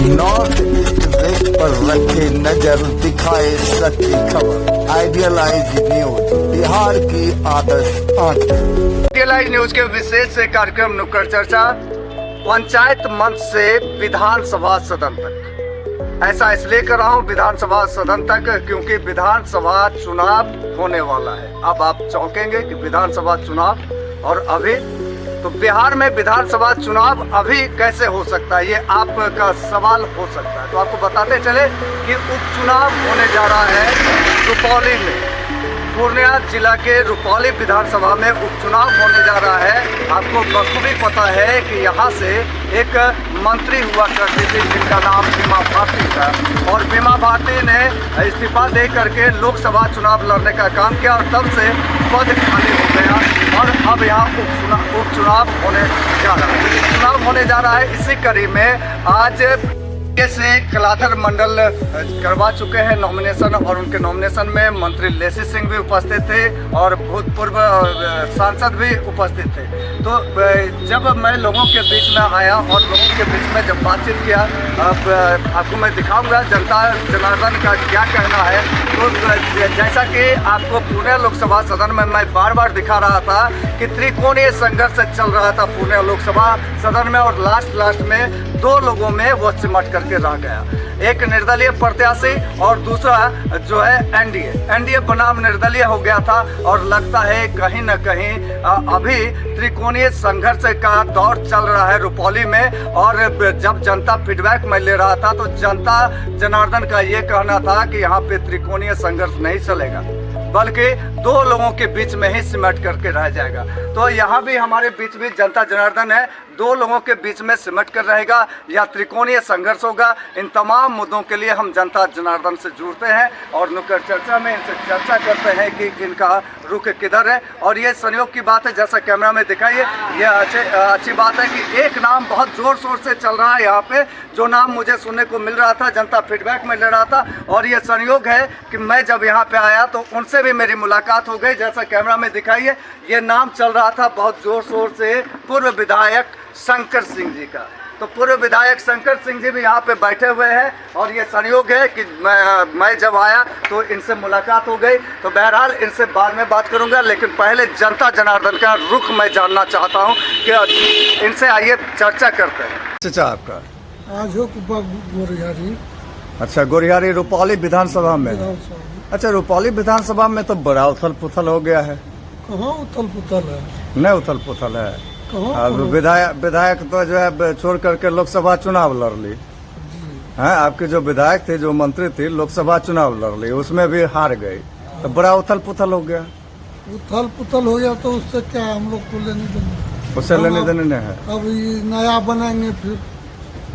North east west पर रखे नजर, दिखाए सच्ची खबर। आइडियलाइज न्यूज, बिहार की आदर्श आंख। आइडियलाइज न्यूज के विशेष कार्यक्रम नुक्कड़ चर्चा, पंचायत मंच से विधानसभा सदन तक। ऐसा इसलिए कर रहा हूँ विधानसभा सदन तक क्योंकि विधानसभा चुनाव होने वाला है। अब आप चौंकेंगे कि विधानसभा चुनाव, और अभी तो बिहार में विधानसभा चुनाव अभी कैसे हो सकता है, ये आपका सवाल हो सकता है। तो आपको बताते चले कि उपचुनाव होने जा रहा है रुपौली में। पूर्णिया जिला के रुपौली विधानसभा में उपचुनाव होने जा रहा है। आपको बखूबी पता है कि यहाँ से एक मंत्री हुआ करती थी जिनका नाम बीमा भारती था, और बीमा भारती ने इस्तीफा दे करके लोकसभा चुनाव लड़ने का काम किया, और तब से पद खाली हो गया। और अब यहाँ उपचुनाव होने जा रहा है। उपचुनाव होने जा रहा है, इसी कड़ी में आज से कलाधर मंडल करवा चुके हैं नॉमिनेशन, और उनके नॉमिनेशन में मंत्री लेसी सिंह भी उपस्थित थे और भूतपूर्व सांसद भी उपस्थित थे। तो जब मैं लोगों के बीच में आया और लोगों के बीच में जब बातचीत किया, अब आपको मैं दिखाऊंगा जनता जनार्दन का क्या कहना है। तो जैसा कि आपको पूर्णिया लोकसभा सदन में मैं बार बार दिखा रहा था कि त्रिकोणीय संघर्ष चल रहा था पूर्णिया लोकसभा सदन में, और लास्ट में दो लोगों में वो सिमट करके रह गया। एक निर्दलीय प्रत्याशी और दूसरा जो है एनडीए बनाम निर्दलीय हो गया था। और लगता है कहीं न कहीं अभी त्रिकोणीय संघर्ष का दौर चल रहा है रुपौली में। और जब जनता फीडबैक में ले रहा था तो जनता जनार्दन का ये कहना था कि यहाँ पे त्रिकोणीय संघर्ष नहीं चलेगा, बल्कि दो लोगों के बीच में ही सिमट करके रह जाएगा। तो यहाँ भी हमारे बीच भी जनता जनार्दन है, दो लोगों के बीच में सिमट कर रहेगा या त्रिकोणीय संघर्ष होगा। इन तमाम मुद्दों के लिए हम जनता जनार्दन से जुड़ते हैं और नुक्कड़ चर्चा में इनसे चर्चा करते हैं कि इनका रुख किधर है। और ये संयोग की बात है, जैसा कैमरा में दिखाइए, ये अच्छी बात है कि एक नाम बहुत जोर शोर से चल रहा है यहाँ पे, जो नाम मुझे सुनने को मिल रहा था, जनता फीडबैक में ले रहा था। और ये संयोग है कि मैं जब यहाँ पे आया तो उनसे भी मेरी मुलाकात हो गई, जैसा कैमरा में दिखाइए। ये नाम चल रहा था बहुत जोर शोर से, पूर्व विधायक शंकर सिंह जी का। तो पूर्व विधायक शंकर सिंह जी भी यहाँ पे बैठे हुए हैं, और ये संयोग है कि मैं जब आया तो इनसे मुलाकात हो गई। तो बहरहाल इनसे बाद में बात करूँगा, लेकिन पहले जनता जनार्दन का रुख मैं जानना चाहता हूँ कि इनसे आइए चर्चा करते हैं। चाचा आपका आज हो गोरियारी। अच्छा, गोरियारी रुपौली विधानसभा में। अच्छा, रुपौली विधानसभा में तो बड़ा उथल पुथल हो गया है। कहाँ उथल पुथल है? नहीं उथल पुथल है। कहाँ? विधायक तो जो है छोड़ करके लोकसभा चुनाव लड़ ली है। आपके जो विधायक थे, जो मंत्री थे, लोकसभा चुनाव लड़ ली, उसमें भी हार गई। तो बड़ा उथल पुथल हो गया। उथल पुथल हो गया तो उससे क्या हम लोग को लेने देने? उससे लेने देने नहीं है। अब ये नया बनाएंगे, फिर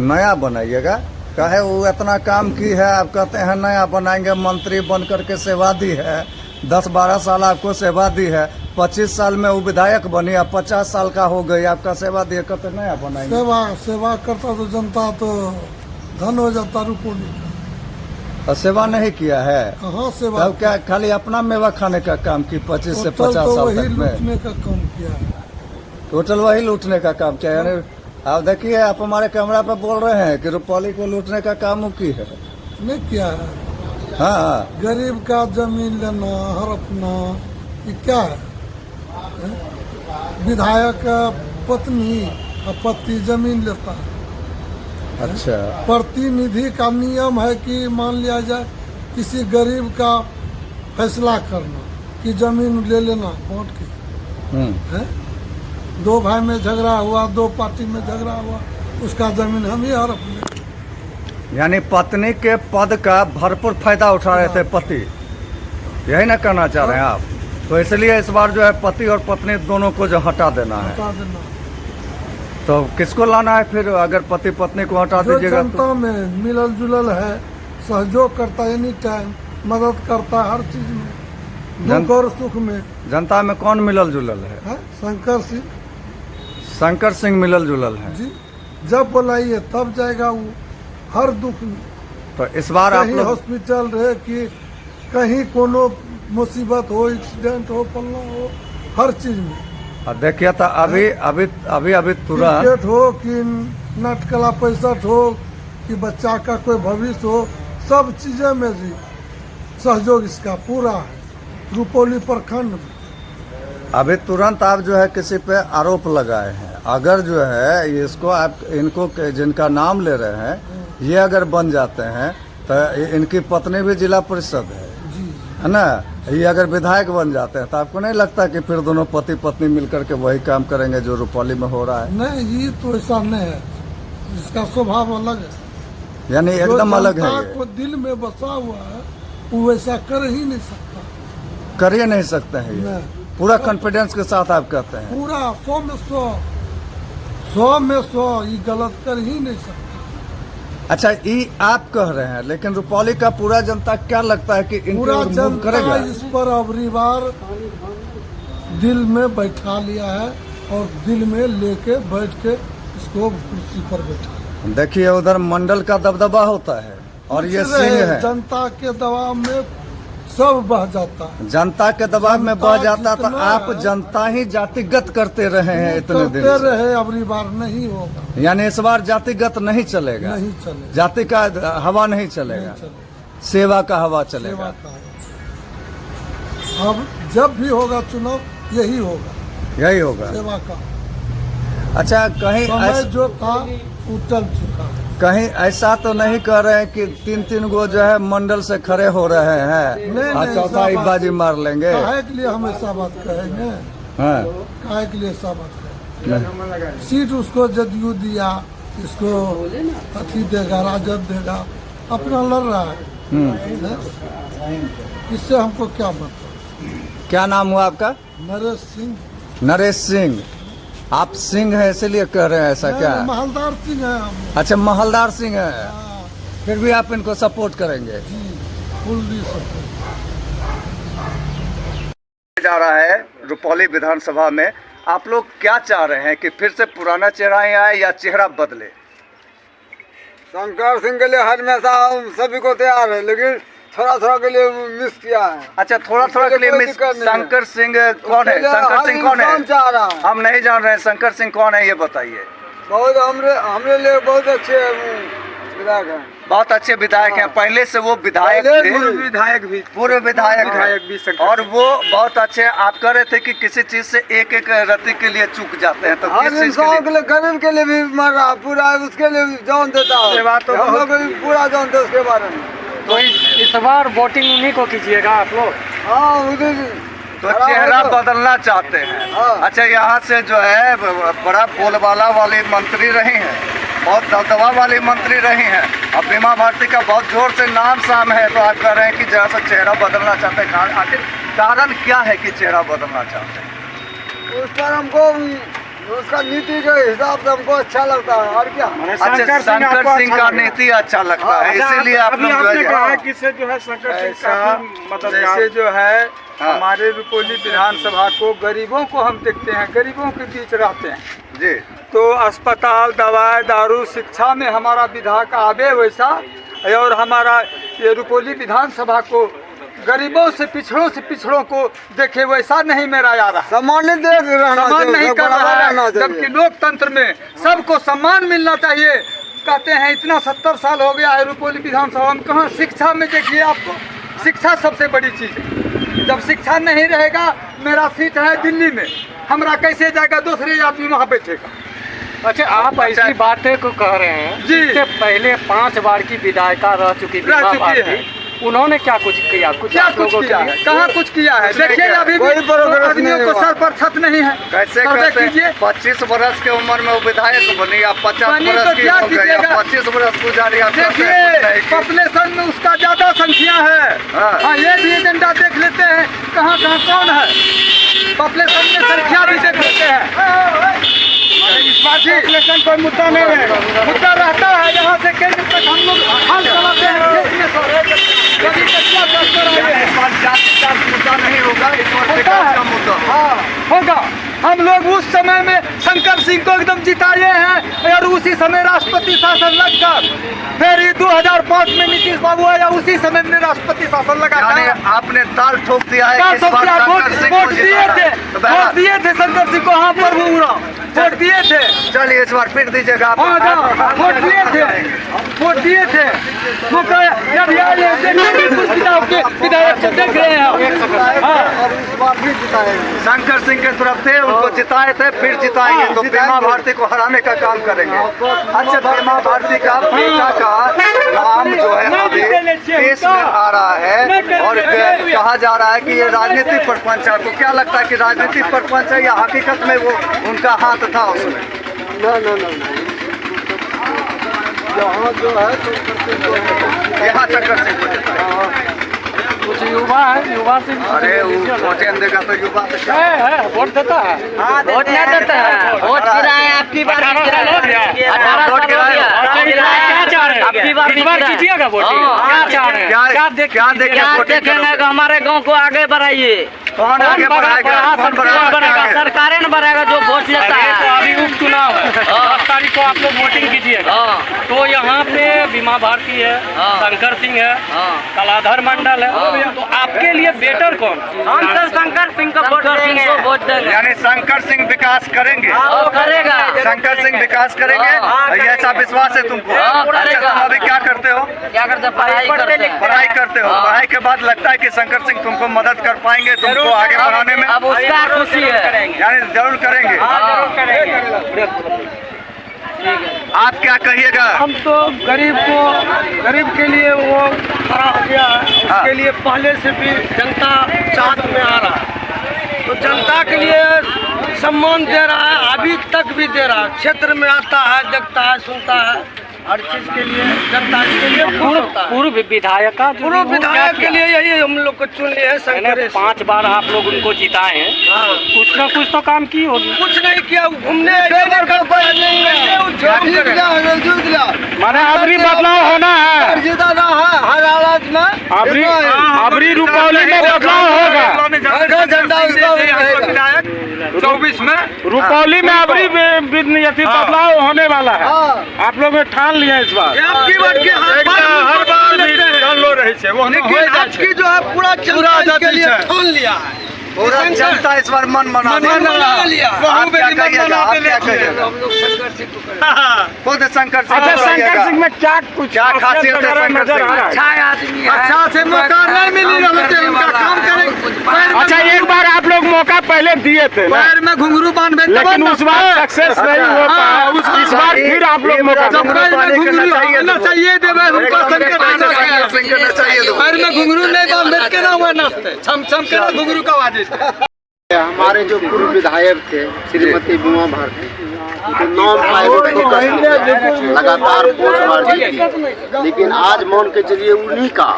नया बनाइएगा। कहे वो इतना काम की है, आप कहते हैं नया बनाएंगे। मंत्री बन करके सेवा दी है, 10-12 साल आपको सेवा दी है। 25 साल में वो विधायक बनी, अब 50 साल का हो गई, आपका सेवा दिए, कहते नया बनाएंगे। सेवा करता तो जनता तो धन हो जाता। रुपौली और सेवा नहीं किया है। कहाँ सेवा? तब क्या खाली अपना मेवा खाने का काम की 25 से 50 साल तक में लूटने का काम किया है। टोटल वही लूटने का काम किया। यानी आप देखिए, आप हमारे कैमरा पे बोल रहे हैं कि रुपौली को लूटने का काम की है। नहीं किया है। हाँ, गरीब का जमीन लेना, हड़पना, ये क्या है? विधायक पत्नी और पति जमीन लेता है। अच्छा, प्रतिनिधि का नियम है कि मान लिया जाए किसी गरीब का फैसला करना कि जमीन ले लेना वोट की है। दो भाई में झगड़ा हुआ, दो पार्टी में झगड़ा हुआ, उसका जमीन हम ही हड़प ले। यानी पत्नी के पद का भरपूर फायदा उठा रहे थे पति, यही ना करना चाह रहे हैं आप? तो इसलिए इस बार जो है पति और पत्नी दोनों को जो हटा देना है। तो किसको लाना है फिर? अगर पति पत्नी को हटा दीजिएगा जनता में मिलल जुलल है, सहयोग करता, एनी टाइम मदद करता, हर चीज में, दुख और सुख में। जनता में कौन मिलल जुलल है? शंकर सिंह। शंकर सिंह मिलल जुलल है जी। जब बुलाइए तब जाएगा वो, हर दुख में। तो इस बार आप लोग हॉस्पिटल रहे कि कहीं कोनो मुसीबत हो, एक्सीडेंट हो, पलना हो, हर चीज में। देखिए तो अभी तुरंत हो कि नटकला पैसा हो कि बच्चा का कोई भविष्य हो, सब चीज़ें में भी सहयोग इसका पूरा है रुपौली प्रखंड में। अभी तुरंत आप जो है किसी पे आरोप लगाए हैं, अगर जो है इसको आप इनको जिनका नाम ले रहे हैं ये अगर बन जाते हैं तो इनकी पत्नी भी जिला परिषद है जी है ना, ये अगर विधायक बन जाते हैं तो आपको नहीं लगता कि फिर दोनों पति पत्नी मिलकर के वही काम करेंगे जो रुपौली में हो रहा है? नहीं, ये तो ऐसा नहीं है, इसका स्वभाव अलग है, यानी एकदम अलग है, जनता को दिल में बसा हुआ है वो वैसा कर ही नहीं सकता, कर ही नहीं सकते हैं ये। नहीं। पूरा कॉन्फिडेंस के साथ आप कहते हैं? पूरा 100 में 100, 100 में 100 ये गलत कर ही नहीं सकता। अच्छा, ये आप कह रहे हैं, लेकिन रुपौली का पूरा जनता क्या लगता है कि पूरा इनको मूव जनता करेगा? इस पर अबरी बार दिल में बैठा लिया है और दिल में लेके बैठ के इसको कुर्सी पर बैठा। देखिए उधर मंडल का दबदबा होता है और ये सिंह है, जनता के दबाव में सब बह जाता है, जनता के दबाव में बह जाता, तो जितना आप है, जनता ही जातिगत करते रहे हैं इतने दिन करते से। रहे, अबरी बार नहीं होगा, यानी इस बार जातिगत नहीं चलेगा, नहीं चलेगा, जाति का हवा नहीं चलेगा, नहीं चलेगा, सेवा का हवा सेवा चलेगा। का है। अब जब भी होगा चुनाव यही होगा, यही होगा। सेवा का। अच्छा, कहीं समय जो था वो चल चुका है। कहीं ऐसा तो नहीं कह रहे हैं कि 3-3 गो जो है मंडल से खड़े हो रहे हैं नहीं, और चौथा ऐसा बाजी मार लेंगे? काहे के लिए हम ऐसा बात कहेंगे? हाँ, काहे के लिए ऐसा बात कहेंगे? सीट उसको जदयू दिया, इसको अथी देगा, राजद देगा, अपना लड़ रहा है, इससे हमको क्या मतलब? क्या नाम हुआ आपका? नरेश सिंह। नरेश सिंह। आप सिंह है इसीलिए कह रहे हैं ऐसा क्या? महलदार सिंह है हम। अच्छा, महलदार सिंह है, हाँ, फिर भी आप इनको सपोर्ट करेंगे? जी, फुल्ली सपोर्ट। जा रहा है रुपौली विधानसभा में, आप लोग क्या चाह रहे हैं कि फिर से पुराना चेहरा ही आए या चेहरा बदले? शंकर सिंह के लिए हर हमेशा हम सभी को तैयार है, लेकिन थोड़ा थोड़ा के लिए मिस किया है। अच्छा, थोड़ा थोड़ा के लिए मिस। शंकर सिंह कौन है? शंकर सिंह कौन है? चाह रहा है, हम नहीं जान रहे हैं शंकर सिंह कौन है, ये बताइए। बहुत हमरे लिए बहुत अच्छे विधायक हैं, बहुत अच्छे विधायक हैं, पहले से वो विधायक थे, पूर्व विधायक भी और वो बहुत अच्छे। आप कह रहे थे कि किसी चीज से एक एक रत्ती के लिए चूक जाते हैं, तो हर किस चीज इंसान के के लिए? लिए गरीब के लिए भी मर रहा, पूरा उसके लिए भी जान देता है। ये बात तो हम लोग भी पूरा जानते हैं उसके बारे में। तो इस बार वोटिंग उन्हीं को कीजिएगा आप लोग? हाँ, उधर तो चेहरा बदलना चाहते हैं। हाँ। अच्छा, यहाँ से जो है बड़ा बोलबाला वाली मंत्री रही हैं, बहुत दबदबा वाली मंत्री रही हैं, अब बीमा भारती का बहुत जोर से नाम साम है, तो आप कह रहे हैं कि जरा सा चेहरा बदलना चाहते हैं। आखिर कारण क्या है कि चेहरा बदलना चाहते हैं? उस पर हमको उसका नीति के हिसाब से हमको अच्छा लगता है, और क्या। अच्छा, शंकर सिंह का नीति अच्छा लगता है, इसीलिए आप लोग जो है किससे जो है शंकर सिंह ऐसा काफी जैसे जो है हाँ। हमारे रुपौली विधानसभा को गरीबों को हम देखते हैं, गरीबों के बीच रहते हैं, जी। तो अस्पताल, दवाई, दारू, शिक्षा में हमारा विधायक आवे वैसा, और हमारा ये रुपौली विधानसभा को गरीबों से पिछड़ों को देखे वैसा नहीं मेरा यार सम्मान देख सम्मान नहीं कर रहा है, जबकि लोकतंत्र में सबको सम्मान मिलना चाहिए। कहते हैं इतना 70 साल हो गया है रुपौली विधानसभा में, कहाँ शिक्षा में देखिए आपको, शिक्षा सबसे बड़ी चीज़ है। जब शिक्षा नहीं रहेगा, मेरा सीट है दिल्ली में, हमारा कैसे जाएगा, दूसरे आदमी वहाँ बैठेगा। अच्छा, आप ऐसी बातें को कह रहे हैं जी। इससे पहले 5 बार की विधायिका रह चुकी बीमा भारती, उन्होंने क्या कुछ किया? क्या कुछ किया है? कहाँ कुछ किया है? देखिए अभी भी आदमियों को सर पर छत नहीं है। कैसे सर्वे कहते कीजिए। हैं 25 वर्ष के उम्र में वो विधायक बनी, आप 50 बनी तो वर्ष की क्या हो गई, कीजिएगा? 25 वर्ष गुजारी, आप कहते देखिए हैं कुछ नहीं की। पॉपुलेशन में उसका ज्यादा संख्या है। हाँ। हाँ, ये भी एजेंडा देख लेते हैं, कहाँ कहाँ कौन है, पॉपुलेशन में संख्या भी देख लेते हैं। इस बात पॉपुलेशन पर मुद्दा नहीं है, मुद्दा रहता है यहाँ से केंद्र तक हम लोग हल चलाते हैं। कभी कच्चा दफ्तर है, इस बार जाति का मुद्दा नहीं होगा, इस बार होता विकास है। का मुद्दा होगा। हाँ, होगा। हम लोग उस समय में शंकर सिंह को एकदम जिताए हैं, और उसी समय राष्ट्रपति शासन लगकर फिर 2005 में नीतीश बाबू आया, उसी समय में राष्ट्रपति शासन लगा। यानी आपने ताल ठोक दिया है कि इस बार शंकर सिंह को वोट दिए थे, वोट दिए थे शंकर सिंह को। हाँ प्रभु वोट दिए थे। चलिए इस बार फिर दीजिएगा आप। हाँ वोट दिए थे, वोट दिए थे। विधायक से देख रहे हैं और इस बार फिर जिताएंगे। शंकर सिंह के तरफ से उनको जिताए थे, फिर जिताएंगे तो बीमा भारती को हराने का काम करेंगे। अच्छा, बीमा भारती का बेटा का नाम जो है अभी केस में आ रहा है और कहा जा रहा है कि ये राजनीतिक प्रपंच है। आपको क्या लगता है कि राजनीतिक प्रपंच है या हकीकत में वो उनका हाथ था उसमें? यहाँ जो है यहाँ शंकर सिंह को जिताएंगे। कुछ युवा है, युवा से अरे वो वोटें देगा तो युवा से क्या? है वोट देता है। वोट नहीं देता है, वोट गिराए आपकी बार। 18 वोट गिराए आपकी बार इस बार कीजिएगा वोटिंग। क्या चाह रहे हैं? क्या देखेंगे देखेंगे कि हमारे गांव को आगे बढ़ाइए। कौन आगे बढ़ाएगा? कौन बढ़ाएगा? सरकारें न बढ़ाएगा जो वोट लेता अरे तो है। अभी उपचुनाव है, 10 तारीख को आप लोग वोटिंग कीजिएगा। तो यहाँ पे बीमा भारती है, शंकर सिंह है, कलाधर मंडल है, तो आपके लिए बेटर कौन? हम सर शंकर सिंह को वोट देंगे, वोट देंगे। यानी शंकर सिंह विकास करेंगे। वो करेगा। शंकर सिंह विकास करेंगे, ये ऐसा विश्वास है तुमको? अच्छा, तुम अभी क्या करते हो? क्या करते हैं? पढ़ाई करते हैं। पढ़ाई करते हो। पढ़ाई के बाद लगता है कि शंकर सिंह तुमको मदद कर पाएंगे, तुमको आगे बढ़ाने में? अब उसका खुशी है। यानी जरूर करेंगे। आप क्या कहिएगा? हम तो गरीब के लिए वो खड़ा हो गया है, उसके लिए पहले से भी जनता साथ में आ रहा है, तो जनता के लिए सम्मान दे रहा है, अभी तक भी दे रहा है। क्षेत्र में आता है, देखता है, सुनता है, हर चीज के लिए जनता इसके लिए पूर्व विधायक का पूर्व विधायक के लिए यही हम लोग को चुने हैं। शंकर 5 बार आप लोग उनको जिताए हैं, कुछ ना कुछ तो काम की होगी। कुछ नहीं किया, घूमने माने अबरी बदलाव होना है, जिताना है हर हालत में। अबरी रुपौली में बदलाव होगा। झंडा विधायक 24 में रुपौली में अबरी बदलाव होने वाला है। आप लोग ने ठान लिया इस बार। आपकी बात के हर बार लो रही है वो, लेकिन आपकी जो है पूरा के लिए ठान लिया है। पूरा जनता इस बार मन बना लिया। आप क्या कहिएगा? आप क्या कहिएगा? हम लोग शंकर सिंह को खुद शंकर सिंह अच्छा को शंकर कहिएगा। सिंह में क्या कुछ क्या खासियत है शंकर सिंह में? अच्छा आदमी है। अच्छा से मौका नहीं मिली रहते, उनका काम करें। अच्छा एक बार आप लोग मौका पहले दिए थे ना, पैर में घुंघरू बांध लेकिन उस बार सक्सेस नहीं हो पाया। इस बार फिर आप लोग मौका चाहिए देवे उनको शंकर सिंह के चाहिए। पैर में घुंघरू नहीं बांध के ना हुआ नाचते, छम छम के ना घुंघरू का आवाज। हमारे जो पूर्व विधायक थे श्रीमती बीमा भारती, तो 9 लगातार 5 बार जीती, लेकिन आज मान के चलिए उन्हीं का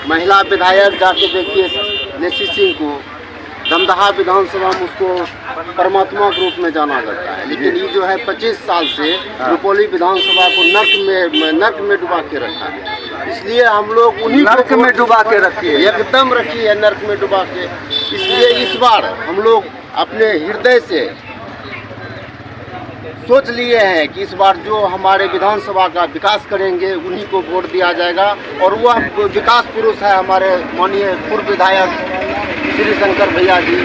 महिला विधायक जाके देखिए नेसी सिंह को दमदहा विधानसभा में उसको परमात्मा के रूप में जाना जाता है, लेकिन ये जो है 25 साल से रुपौली विधानसभा को नर्क में डुबा के रखा है। इसलिए हम लोग उन्हीं नर्क में डुबा के रखी है, एकदम रखी है नर्क में डुबा के। इसलिए इस बार हम लोग अपने हृदय से सोच लिए हैं कि इस बार जो हमारे विधानसभा का विकास करेंगे उन्हीं को वोट दिया जाएगा, और वह विकास पुरुष है हमारे माननीय पूर्व विधायक श्री शंकर भैया जी।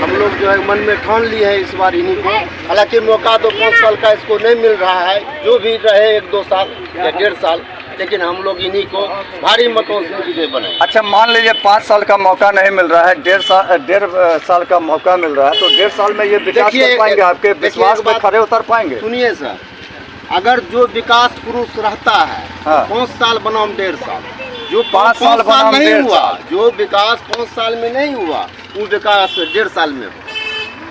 हम लोग जो है मन में ठान लिए हैं इस बार इन्हीं को। हालांकि मौका तो 5 साल का इसको नहीं मिल रहा है, जो भी रहे 1-2 साल या 1.5 साल, लेकिन हम लोग इन्हीं को भारी मतों से विजय बनाए। अच्छा मान लीजिए 5 साल का मौका नहीं मिल रहा है, 1.5 साल का मौका मिल रहा है, तो 1.5 साल में ये विकास कर पाएंगे? आपके विश्वास में खरे उतर पाएंगे? सुनिए सर, अगर जो विकास पुरुष रहता है 5 साल बनाम 1.5 साल, जो 5 साल बनाम नहीं हुआ, जो विकास 5 साल में नहीं हुआ, वो विकास 1.5 साल में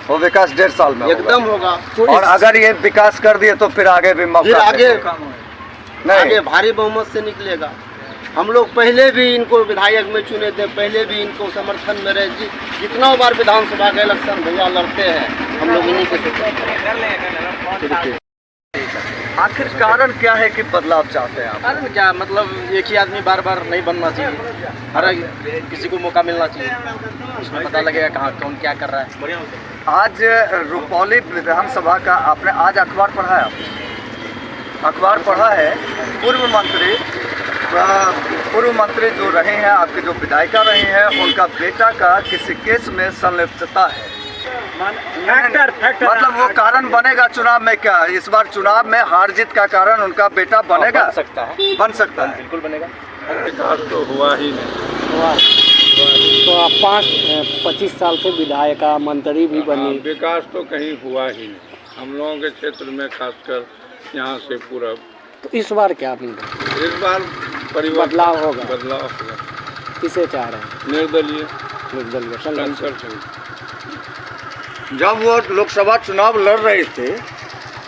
वो विकास 1.5 साल में एकदम होगा। और अगर ये विकास कर दिए तो फिर आगे भी मौका आगे भारी बहुमत से निकलेगा। हम लोग पहले भी इनको विधायक में चुने थे, पहले भी इनको समर्थन में रहे। जितना बार विधानसभा का इलेक्शन भैया लड़ते हैं, हम लोग इन्हीं के। आखिर कारण क्या है कि बदलाव चाहते हैं आप? कारण क्या, मतलब एक ही आदमी बार बार नहीं बनना चाहिए, हर किसी को मौका मिलना चाहिए, उसमें पता लगेगा कहाँ कौन क्या कर रहा है। आज रुपौली विधानसभा का आपने आज अखबार पढ़ा है? अखबार पढ़ा है। पूर्व मंत्री जो रहे हैं, आपके जो विधायिका रही हैं, उनका बेटा का किसी केस में संलिप्तता है। मतलब वो कारण बनेगा चुनाव में क्या? इस बार चुनाव में हार जीत का कारण उनका बेटा बनेगा? बन सकता है, बन सकता है, बिल्कुल बनेगा। विकास तो हुआ ही नहीं। तो आप 25 साल से विधायिका मंत्री भी बनी। विकास तो कहीं हुआ ही नहीं हम लोगों के क्षेत्र में, खासकर यहाँ से पूरा। तो इस बार क्या उम्मीद? इस बार बदलाव होगा। बदलाव होगा। किसे चाह रहे हैं? निर्दलीय शंकर सिंह। जब वो लोकसभा चुनाव लड़ रहे थे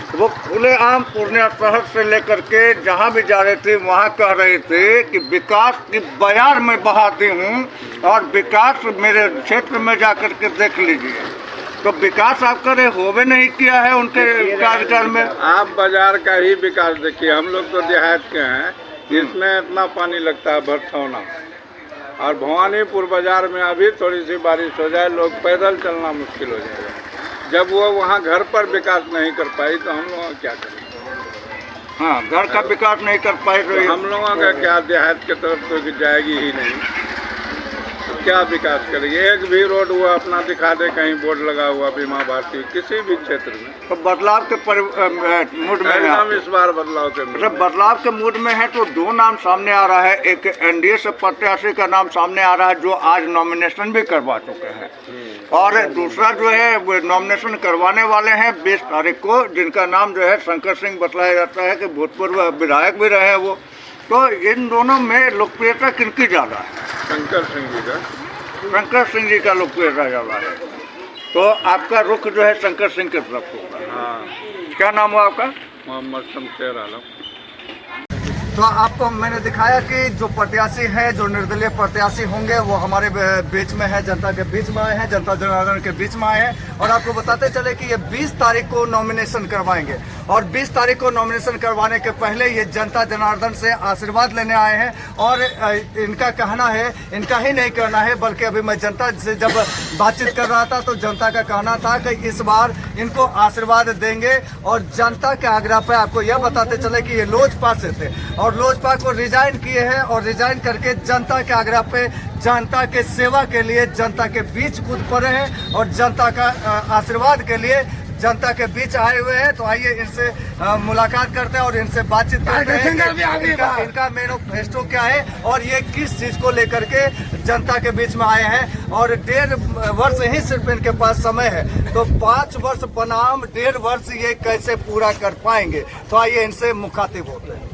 तो वो खुलेआम पूर्णिया शहर से लेकर के जहाँ भी जा रहे थे वहाँ कह रहे थे कि विकास की बयार मैं बहाती हूँ और विकास मेरे क्षेत्र में जा कर के देख लीजिए। तो विकास आपका होवे नहीं किया है उनके कार्यकाल में। आप बाजार का ही विकास देखिए। हम लोग तो देहात के हैं, इसमें इतना पानी लगता है भरथौना, और भवानीपुर बाजार में अभी थोड़ी सी बारिश हो जाए लोग पैदल चलना मुश्किल हो जाएगा। जब वो वहाँ घर पर विकास नहीं कर पाई तो हम लोग क्या करें? हाँ, घर का विकास नहीं कर पाए तो हम लोगों का क्या, देहात की तरफ तो जाएगी ही नहीं, तो क्या विकास करेगी? एक भी रोड वो अपना दिखा दे कहीं बोर्ड लगा हुआ बीमा भारती किसी भी क्षेत्र में। तो बदलाव के मूड में एकदम इस बार बदलाव के मूड। जब बदलाव के मूड में है तो दो नाम सामने आ रहा है। एक एनडीए से प्रत्याशी का नाम सामने आ रहा है जो आज नॉमिनेशन भी करवा चुके हैं, और दूसरा जो है वो नॉमिनेशन करवाने वाले हैं 20 तारीख को, जिनका नाम जो है शंकर सिंह बताया जाता है कि भूतपूर्व विधायक भी रहे हैं वो। तो इन दोनों में लोकप्रियता किनकी ज़्यादा है? शंकर सिंह जी का। शंकर सिंह जी का लोकप्रियता ज़्यादा है। तो आपका रुख जो है शंकर सिंह की तरफ होगा। हाँ। क्या नाम हुआ आपका? मोहम्मद शमशेर आलम। तो आपको मैंने दिखाया कि जो प्रत्याशी हैं, जो निर्दलीय प्रत्याशी होंगे वो हमारे बीच में है, जनता के बीच में आए हैं, जनता जनार्दन के बीच में आए हैं। और आपको बताते चले कि ये 20 तारीख को नॉमिनेशन करवाएंगे, और 20 तारीख को नॉमिनेशन करवाने के पहले ये जनता जनार्दन से आशीर्वाद लेने आए हैं। और इनका कहना है, इनका ही नहीं कहना है बल्कि अभी मैं जनता से जब बातचीत कर रहा था तो जनता का कहना था कि इस बार इनको आशीर्वाद देंगे। और जनता के आग्रह पर आपको यह बताते चले कि ये लोजपा से थे और लोजपा को रिजाइन किए हैं, और रिजाइन करके जनता के आग्रह पे, जनता के सेवा के लिए जनता के बीच कूद पड़े हैं और जनता का आशीर्वाद के लिए जनता के बीच आए हुए हैं। तो आइए इनसे मुलाकात करते हैं और इनसे बातचीत करते हैं इनका मैनिफेस्टो क्या है और ये किस चीज को लेकर के जनता के बीच में आए हैं। और 1.5 वर्ष ही सिर्फ इनके पास समय है, तो 5 वर्ष बनाम 1.5 वर्ष ये कैसे पूरा कर पाएंगे। तो आइए इनसे मुखातिब होते हैं।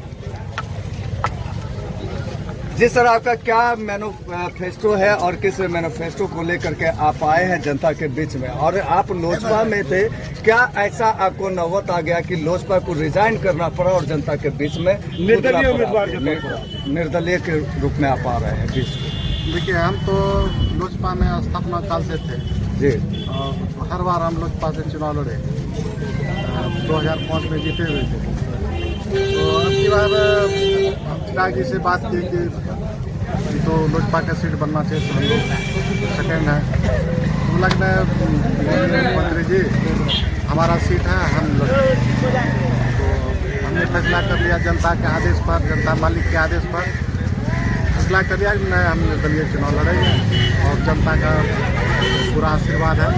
जी सर, आपका क्या मैनिफेस्टो है और किस मैनिफेस्टो को लेकर के आप आए हैं जनता के बीच में? और आप लोजपा में थे, क्या ऐसा आपको नौबत आ गया कि लोजपा को रिजाइन करना पड़ा और जनता के बीच में निर्दलीय उम्मीदवार निर्दलीय के रूप में आप आ रहे हैं बीच? देखिए, हम तो लोजपा में स्थापना काल से थे जी, और हर बार हम लोजपा से चुनाव लड़े। 2005 में जीते हुए थे। तो अब की बार चिराग जी से बात की कि तो लोजपा का सीट बनना चाहिए, तो हम लोग सेकेंड है। तो लगता है मंत्री जी हमारा सीट है, हम लोग तो हमने फैसला कर लिया जनता के आदेश पर, जनता मालिक के आदेश पर फैसला कर लिया कि हम निर्दलीय चुनाव लड़ेंगे और जनता का पूरा आशीर्वाद है।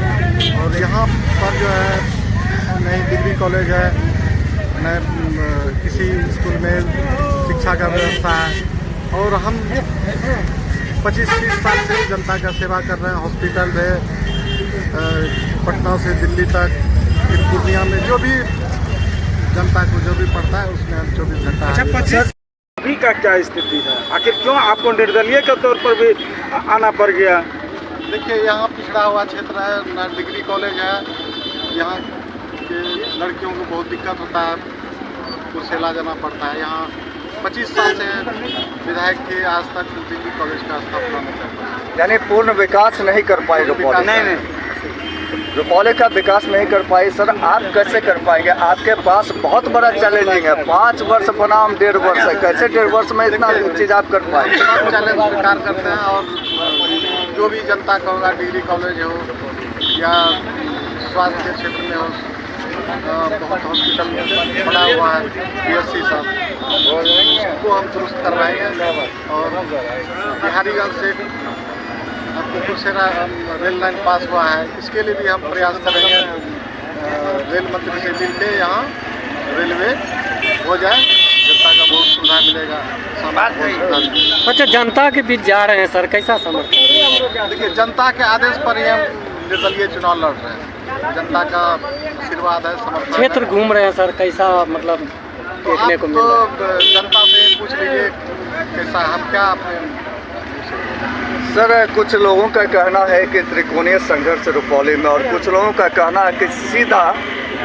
और यहाँ पर जो है नई डिग्री कॉलेज है, नए किसी स्कूल में शिक्षा का व्यवस्था है, और हम 25-30 साल से जनता का सेवा कर रहे हैं। हॉस्पिटल में पटना से दिल्ली तक, फिर पूर्णिया में जो भी जनता को जो भी पड़ता है उसमें हम 24 घंटा। अच्छा, 25 अभी का क्या स्थिति है? आखिर क्यों आपको निर्दलीय के तौर पर भी आना पड़ गया? देखिए, यहाँ पिछड़ा हुआ क्षेत्र है, ना डिग्री कॉलेज है, यहाँ के लड़कियों को बहुत दिक्कत होता है, कुर्सेला जाना पड़ता है। यहाँ 25 साल से विधायक थे, आज तक डिग्री कॉलेज का स्थापना नहीं कर पाए, यानी पूर्ण विकास नहीं कर पाए रुपौली। नहीं, रुपौली का विकास नहीं कर पाए। सर, आप कैसे कर पाएंगे? आपके पास बहुत बड़ा चैलेंजिंग है, 5 वर्ष बनाम 1.5 वर्ष है। कैसे 1.5 वर्ष में इतना चीज़ आप कर पाएंगे? चैलेंज स्वीकार करते हैं, और जो भी जनता का होगा, डिग्री कॉलेज हो या स्वास्थ्य के क्षेत्र में बहुत हॉस्पिटल बना हुआ है PSC सब, उसको हम दुरुस्त कर रहे हैं। और बिहारीगंज से आपको कुरसेरा रेल लाइन पास हुआ है, इसके लिए भी हम प्रयास करेंगे। रेल मंत्री से मिलकर यहाँ रेलवे हो जाए, जनता का बहुत सुविधा मिलेगा। अच्छा, जनता के बीच जा रहे हैं सर, कैसा समर्थन? देखिए, जनता के आदेश पर ही हम निर्दलीय चुनाव लड़ रहे हैं। जनता का आशीर्वाद है, समर्थन। क्षेत्र घूम रहे हैं सर, कैसा मतलब तो देखने को आप मिल रहा है? तो जनता से पूछ लीजिए कैसा, हम क्या अपने सर, कुछ लोगों का कहना है कि त्रिकोणीय संघर्ष रुपौली में, और कुछ लोगों का कहना है कि सीधा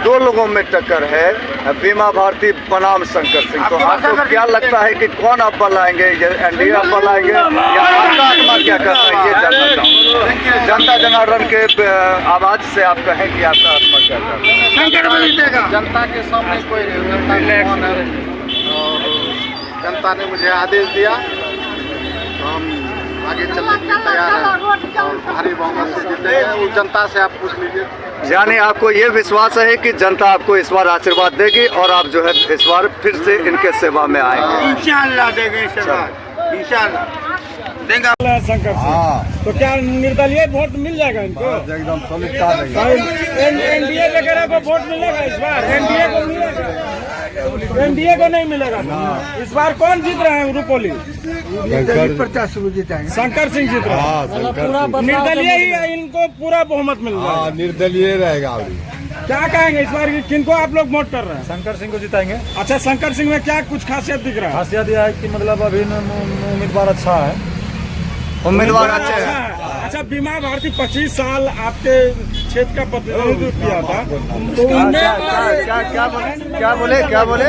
2 लोगों में टक्कर है, बीमा भारती बनाम शंकर सिंह। तो आपको क्या लगता है कि कौन आप लाएंगे? एनडीए आप लाएंगे या आपका आत्मा क्या कहता है, ये जानना चाहूँगा। जनता जनार्दन के आवाज से आप कहें कि आपका आत्मा क्या कहता है? जनता के सामने कोई नहीं, जनता कौन है? और जनता ने मुझे आदेश दिया, हम आगे चलने के लिए तैयार हैं और भारी बहुमत से जीते हैं। वो जनता से आप पूछ लीजिए। यानी आपको ये विश्वास है कि जनता आपको इस बार आशीर्वाद देगी और आप जो है इस बार फिर से इनके सेवा में आएंगे? इंशाअल्लाह देंगे, इंशाअल्लाह देंगे शंकर सिंह। तो क्या निर्दलीय वोट मिल जाएगा इनको? एकदम सॉलिड एनडीए वगैरह को वोट मिलेगा इस बार? एनडीए को मिलेगा? एनडीए को नहीं मिलेगा। इस बार कौन जीत रहे हैं रुपौली? प्रत्याशी जीतेंगे, शंकर सिंह जीत रहे हैं। निर्दलीय ही इनको पूरा बहुमत मिल रहा है। निर्दलीय रहेगा। क्या कहेंगे इस बार किनको आप लोग वोट कर रहे हैं? शंकर सिंह को जिताएंगे। अच्छा, शंकर सिंह में क्या कुछ खासियत दिख रहा है? खासियत यह है कि मतलब अभी उम्मीदवार अच्छा है, उम्मीदवार अच्छे हैं। अच्छा, बीमा भारती 25 साल आपके क्षेत्र का प्रतिनिधित्व किया था, तो क्या बोले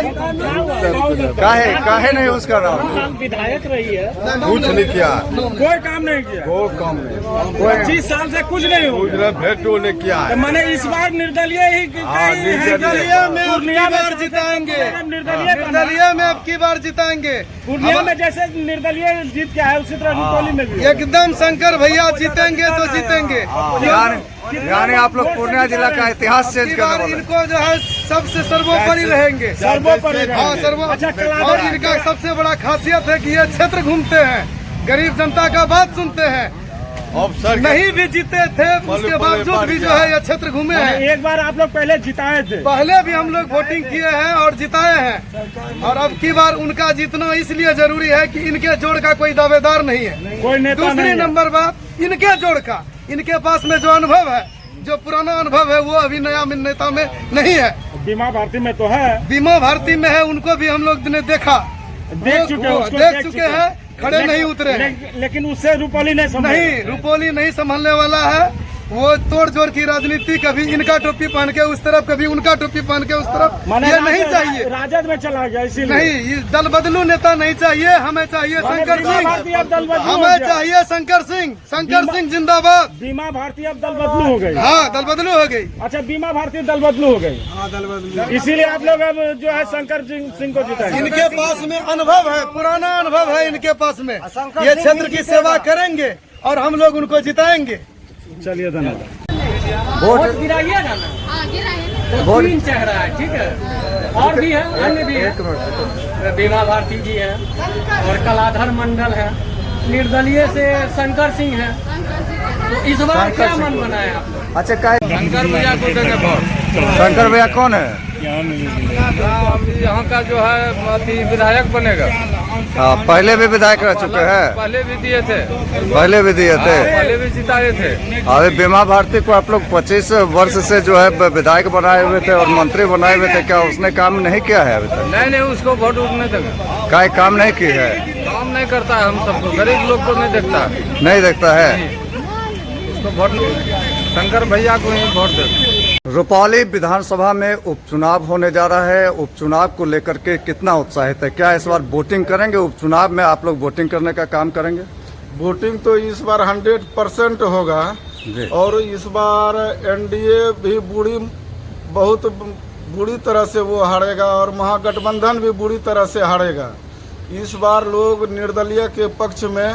काहे नहीं उसका नाम? विधायक रही है, कुछ नहीं किया, कोई काम नहीं किया। वो काम नहीं, 25 साल से कुछ नहीं हो भेंट नहीं किया है। मैंने इस बार निर्दलीय ही निर्दलीय में पूर्णिया में जिताएंगे, निर्दलीय में अब की बार जिताएंगे। पूर्णिया में जैसे निर्दलीय जीत के आए उसी तरह रुपौली में भी एकदम शंकर भैया जीतेंगे तो जीतेंगे। यानी आप लोग पूर्णिया जिला का इतिहास चेंज करने वाले हैं। इनको जो है सबसे सर्वोपरि रहेंगे, सर्वोपरि। हाँ, अच्छा, और इनका सबसे बड़ा खासियत है कि ये क्षेत्र घूमते हैं, गरीब जनता का बात सुनते हैं। नहीं भी जीते थे, उसके बावजूद भी जो है ये क्षेत्र घूमे हैं। एक बार आप लोग पहले जिताए थे, पहले भी हम लोग वोटिंग किए हैं और जिताए हैं, और अब की बार उनका जीतना इसलिए जरूरी है कि इनके जोड़ का कोई दावेदार नहीं है, कोई नेता दूसरी नहीं है। नंबर बात, इनके जोड़ का, इनके पास में जो अनुभव है, जो पुराना अनुभव है, वो अभी नया नेता में नहीं है। बीमा भारती में तो है, बीमा भारती में है, उनको भी हम लोग ने देखा, देख चुके हैं, खड़े नहीं उतरे। लेकिन उससे रुपौली नहीं रुपौली नहीं संभालने वाला है। वो तोड़ जोड़ की राजनीति, कभी इनका टोपी पहन के उस तरफ, कभी उनका टोपी पहन के उस तरफ, ये नहीं चाहिए। राजद में चला गया, इसीलिए नहीं, ये दल बदलू नेता नहीं चाहिए, हमें चाहिए शंकर सिंह, हमें चाहिए शंकर सिंह। शंकर सिंह जिंदाबाद। बीमा भारती अब दल बदलू हो गई। हाँ, दल बदलू हो गई। अच्छा, बीमा भारती दल बदलू हो गई। हाँ, दल बदलू। इसीलिए आप लोग अब जो है शंकर सिंह को जिताएंगे। इनके पास में अनुभव है, पुराना अनुभव है इनके पास में, ये क्षेत्र की सेवा करेंगे और हम लोग उनको जिताएंगे। चलिए, धन्यवाद। वोट गिराइए ना, तो 3 चेहरा है, ठीक है, और भी है, अन्य भी है, बीमा भारती जी है और कलाधर मंडल है, निर्दलीय से शंकर सिंह है। तो इस बार क्या मन बनाया आप लोग? अच्छा, शंकर भैया को देंगे वोट। शंकर भैया कौन है? यहाँ का जो है विधायक बनेगा। हाँ, पहले भी विधायक रह चुके हैं, पहले भी दिए थे, पहले भी जिताए थे। अभी बीमा भारती को आप लोग 25 वर्ष से जो है विधायक बनाए हुए थे और मंत्री बनाए हुए थे, क्या उसने काम नहीं किया है अभी तक? नहीं, उसको वोट उठने देंगे। क्या काम नहीं की है? काम नहीं करता है, हम सबको, गरीब लोग को नहीं देखता, नहीं देखता है। उसको वोट, शंकर भैया को ही वोट देते। रुपौली विधानसभा में उपचुनाव होने जा रहा है। उपचुनाव को लेकर के कितना उत्साहित है? क्या इस बार वोटिंग करेंगे? उपचुनाव में आप लोग वोटिंग करने का काम करेंगे? वोटिंग तो इस बार 100% होगा जी। और इस बार एनडीए भी बहुत बुरी तरह से वो हारेगा और महागठबंधन भी बुरी तरह से हारेगा। इस बार लोग निर्दलीय के पक्ष में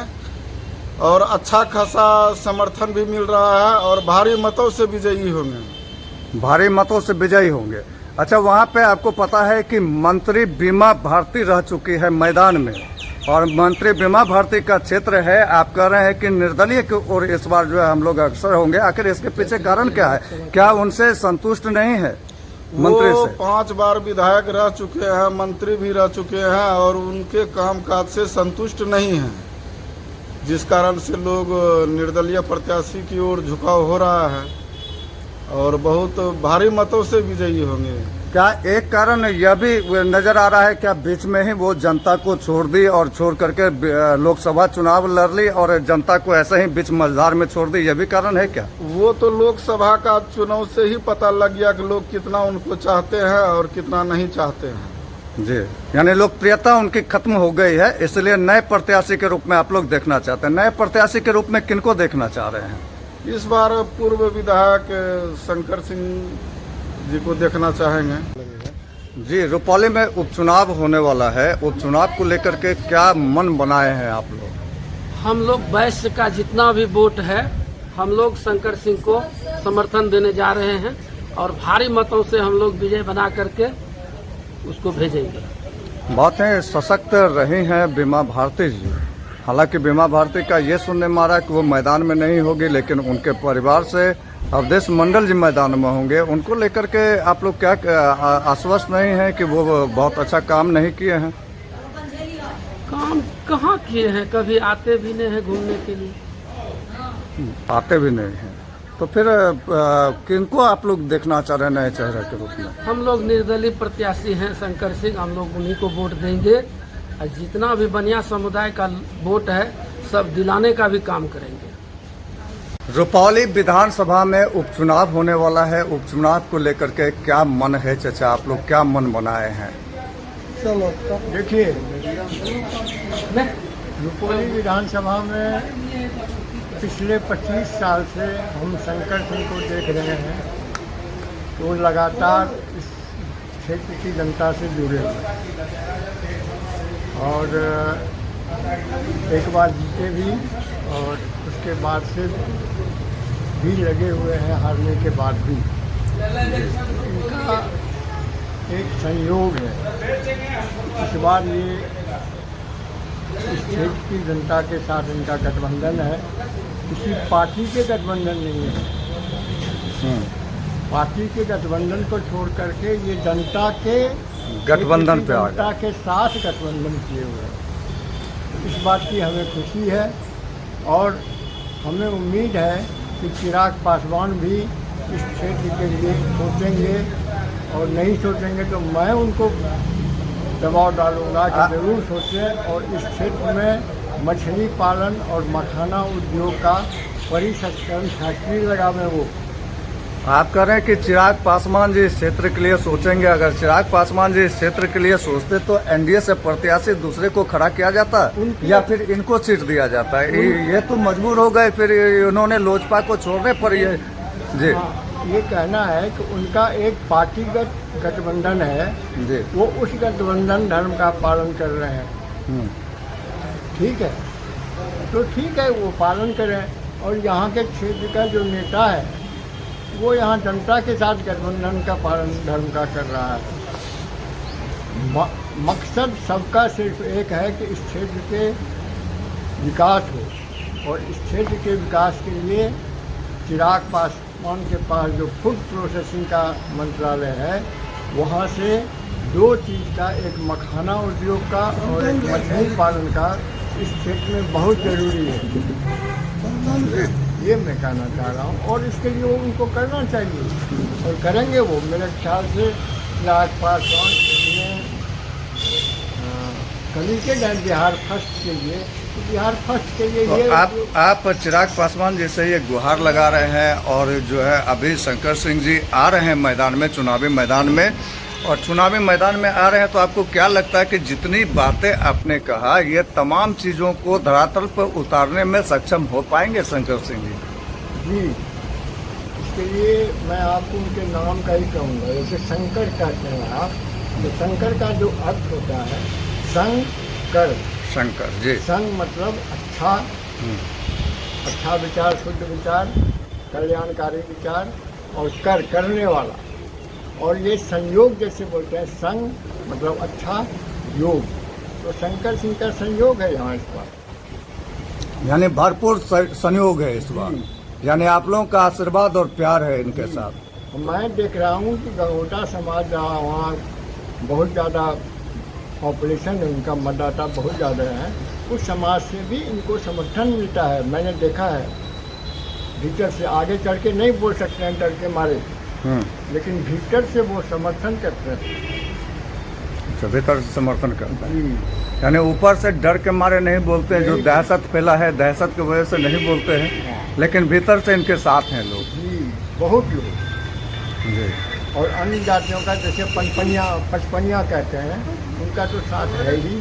और अच्छा खासा समर्थन भी मिल रहा है और भारी मतों से विजयी होंगे। भारी मतों से विजयी होंगे। अच्छा, वहाँ पे आपको पता है कि मंत्री बीमा भारती रह चुकी है मैदान में, और मंत्री बीमा भारती का क्षेत्र है। आप कह रहे हैं कि निर्दलीय की ओर इस बार जो है हम लोग अक्सर होंगे। आखिर इसके पीछे कारण क्या है? क्या उनसे संतुष्ट नहीं है मंत्री वो से? 5 बार विधायक रह चुके हैं, मंत्री भी रह चुके हैं और उनके कामकाज से संतुष्ट नहीं हैं, जिस कारण से लोग निर्दलीय प्रत्याशी की ओर झुकाव हो रहा है और बहुत भारी मतों से विजयी होंगे। क्या एक कारण यह भी नजर आ रहा है, क्या बीच में ही वो जनता को छोड़ दी और छोड़ करके लोकसभा चुनाव लड़ ली और जनता को ऐसे ही बीच मझधार में छोड़ दी, यह भी कारण है क्या? वो तो लोकसभा का चुनाव से ही पता लग गया कि लोग कितना उनको चाहते हैं और कितना नहीं चाहते हैं। जी, यानी लोकप्रियता उनकी खत्म हो गई है, इसलिए नए प्रत्याशी के रूप में आप लोग देखना चाहते हैं। नए प्रत्याशी के रूप में किनको देखना चाह रहे हैं? इस बार पूर्व विधायक शंकर सिंह जी को देखना चाहेंगे। जी, रुपौली में उपचुनाव होने वाला है, उपचुनाव को लेकर के क्या मन बनाए हैं आप लोग? हम लोग वैश्य का जितना भी वोट है, हम लोग शंकर सिंह को समर्थन देने जा रहे हैं और भारी मतों से हम लोग विजय बना करके उसको भेजेंगे। बातें सशक्त रही हैं बीमा भारती जी। हालांकि बीमा भारती का ये सुनने में आ रहा है कि वो मैदान में नहीं होगी, लेकिन उनके परिवार से अवधेश मंडल जी मैदान में होंगे। उनको लेकर के आप लोग क्या आश्वस्त नहीं हैं कि वो बहुत अच्छा काम नहीं किए हैं? काम कहाँ किए हैं, कभी आते भी नहीं है घूमने के लिए। आते भी नहीं हैं, तो फिर किनको आप लोग देखना चाह रहे हैं नए चेहरे के रूप में? हम लोग निर्दलीय प्रत्याशी हैं शंकर सिंह, हम लोग उन्हीं को वोट देंगे और जितना भी बनिया समुदाय का वोट है सब दिलाने का भी काम करेंगे। रुपौली विधानसभा में उपचुनाव होने वाला है। उपचुनाव को लेकर के क्या मन है चाचा, आप लोग क्या मन बनाए हैं? चलो देखिए, रुपौली विधानसभा में पिछले 25 साल से हम शंकर सिंह को देख रहे हैं, वो लगातार इस क्षेत्र की जनता से जुड़े हुए और एक बार जीते भी और उसके बाद से भी लगे हुए हैं, हारने के बाद भी। इनका एक संयोग है, इस बार ये इस क्षेत्र की जनता के साथ इनका गठबंधन है, किसी पार्टी के गठबंधन नहीं है। पार्टी के गठबंधन को छोड़ करके ये जनता के गठबंधन पे आ गए, जनता के साथ गठबंधन किए हुए हैं। इस बात की हमें खुशी है और हमें उम्मीद है कि चिराग पासवान भी इस क्षेत्र के लिए सोचेंगे और नहीं सोचेंगे तो मैं उनको दबाव डालूंगा कि जरूर सोचें और इस क्षेत्र में मछली पालन और मखाना उद्योग का परिसंस्करण फैक्ट्री लगावे। वो आप कह रहे हैं कि चिराग पासवान जी इस क्षेत्र के लिए सोचेंगे। अगर चिराग पासवान जी इस क्षेत्र के लिए सोचते तो एनडीए से प्रत्याशी दूसरे को खड़ा किया जाता या फिर इनको सीट दिया जाता है? ये तो मजबूर हो गए, फिर उन्होंने लोजपा को छोड़ने पर ये जी ये कहना है कि उनका एक पार्टीगत गठबंधन है जी, वो उस गठबंधन धर्म का पालन कर रहे हैं। ठीक है, तो ठीक है, वो पालन करें और यहाँ के क्षेत्र का जो नेता है वो यहाँ जनता के साथ गठबंधन का पालन धर्म का कर रहा है। मकसद सबका सिर्फ एक है कि इस क्षेत्र के विकास हो और इस क्षेत्र के विकास के लिए चिराग पासवान के पास जो फूड प्रोसेसिंग का मंत्रालय है वहाँ से दो चीज़ का, एक मखाना उद्योग का और एक मछली पालन का इस क्षेत्र में बहुत ज़रूरी है। ये मैं कहना चाह रहा हूँ और इसके लिए वो उनको करना चाहिए और करेंगे वो। मेरे ख्याल से चिराग पासवान इसमें कमिटेड है बिहार फर्स्ट के लिए, तो बिहार फर्स्ट के लिए ये आप चिराग पासवान जैसे ये गुहार लगा रहे हैं और जो है अभी शंकर सिंह जी आ रहे हैं मैदान में, चुनावी मैदान में, और चुनावी मैदान में आ रहे हैं तो आपको क्या लगता है कि जितनी बातें आपने कहा ये तमाम चीज़ों को धरातल पर उतारने में सक्षम हो पाएंगे शंकर सिंह जी? जी, इसके लिए मैं आपको उनके नाम का ही कहूँगा। जैसे शंकर कहते हैं आप, तो शंकर का जो अर्थ होता है शंकर, शंकर जी, संग मतलब अच्छा, अच्छा विचार, शुद्ध विचार, कल्याणकारी विचार, और करने वाला, और ये संयोग जैसे बोलते हैं, संग मतलब अच्छा, योग, तो शंकर सिंह का संयोग है यहाँ इस बार। यानी भरपूर संयोग है इस बार, यानी आप लोगों का आशीर्वाद और प्यार है इनके साथ। मैं देख रहा हूँ कि गंगोटा समाज जहाँ वहाँ बहुत ज़्यादा पॉपुलेशन है, उनका मतदाता बहुत ज़्यादा है, उस समाज से भी इनको समर्थन मिलता है। मैंने देखा है, भीतर से आगे चढ़ के नहीं बोल सकते हैं डर के मारे, लेकिन भीतर से वो समर्थन करते हैं। अच्छा, भीतर से समर्थन करते हैं, यानी ऊपर से डर के मारे नहीं बोलते हैं, जो दहशत फैला है दहशत की वजह से नहीं बोलते हैं, लेकिन भीतर से इनके साथ हैं लोग जी, बहुत लोग जी। और अन्य जातियों का जैसे पचपनिया कहते हैं, उनका तो साथ है ही,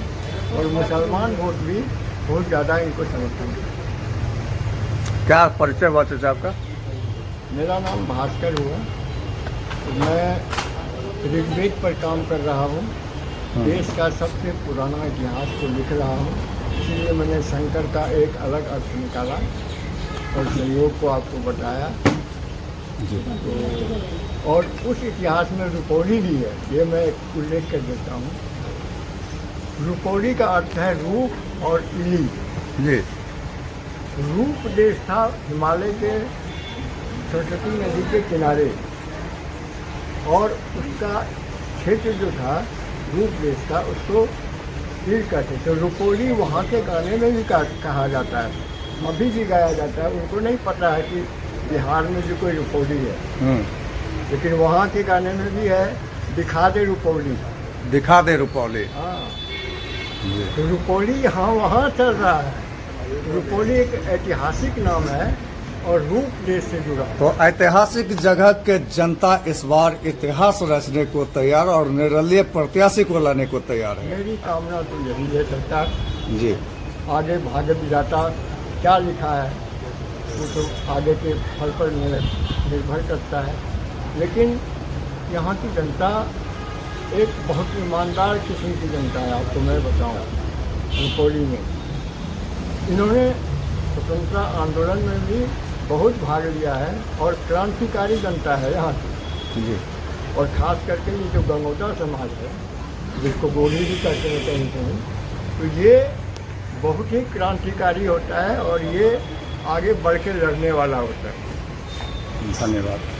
और मुसलमान वोट भी बहुत ज़्यादा इनको समर्थन है। क्या परिचय हुआ चाचा आपका? मेरा नाम भास्कर हुआ, मैं ऋग्वेद पर काम कर रहा हूँ, देश का सबसे पुराना इतिहास को लिख रहा हूँ, इसलिए मैंने शंकर का एक अलग अर्थ निकाला और संयोग को आपको बताया। तो और उस इतिहास में रुपौली भी है, ये मैं उल्लेख कर देता हूँ। रुपौली का अर्थ है रूप और इली जी। रूप देश था हिमालय के सरस्वती नदी के किनारे, और उसका क्षेत्र जो था रूप देश का, उसको ईल कहते थे। रुपौली वहाँ के गाने में भी कहा जाता है, अभी भी गाया जाता है। उनको नहीं पता है कि बिहार में भी कोई रुपौली है, लेकिन वहाँ के गाने में भी है, दिखा दे रुपौली, दिखा दे रुपौली। हाँ, तो रुपौली यहाँ वहाँ चल रहा है। रुपौली एक ऐतिहासिक नाम है और रूप देश से जुड़ा। तो ऐतिहासिक जगह के जनता इस बार इतिहास रचने को तैयार और निर्दलीय प्रत्याशी को लाने को तैयार है। मेरी कामना तो यही है सरकार जी। आगे भाग्य विधाता क्या लिखा है वो तो आगे के फल पर निर्भर करता है, लेकिन यहाँ की जनता एक बहुत ईमानदार किस्म की जनता है। आपको मैं बताऊँ, रुपौली में इन्होंने स्वतंत्रता आंदोलन में भी बहुत भाग लिया है और क्रांतिकारी जनता है यहाँ की जी। और ख़ास करके ये जो गंगोटा समाज है, जिसको गोली भी कहते हैं कहीं कहीं, तो ये बहुत ही क्रांतिकारी होता है और ये आगे बढ़ के लड़ने वाला होता है। धन्यवाद।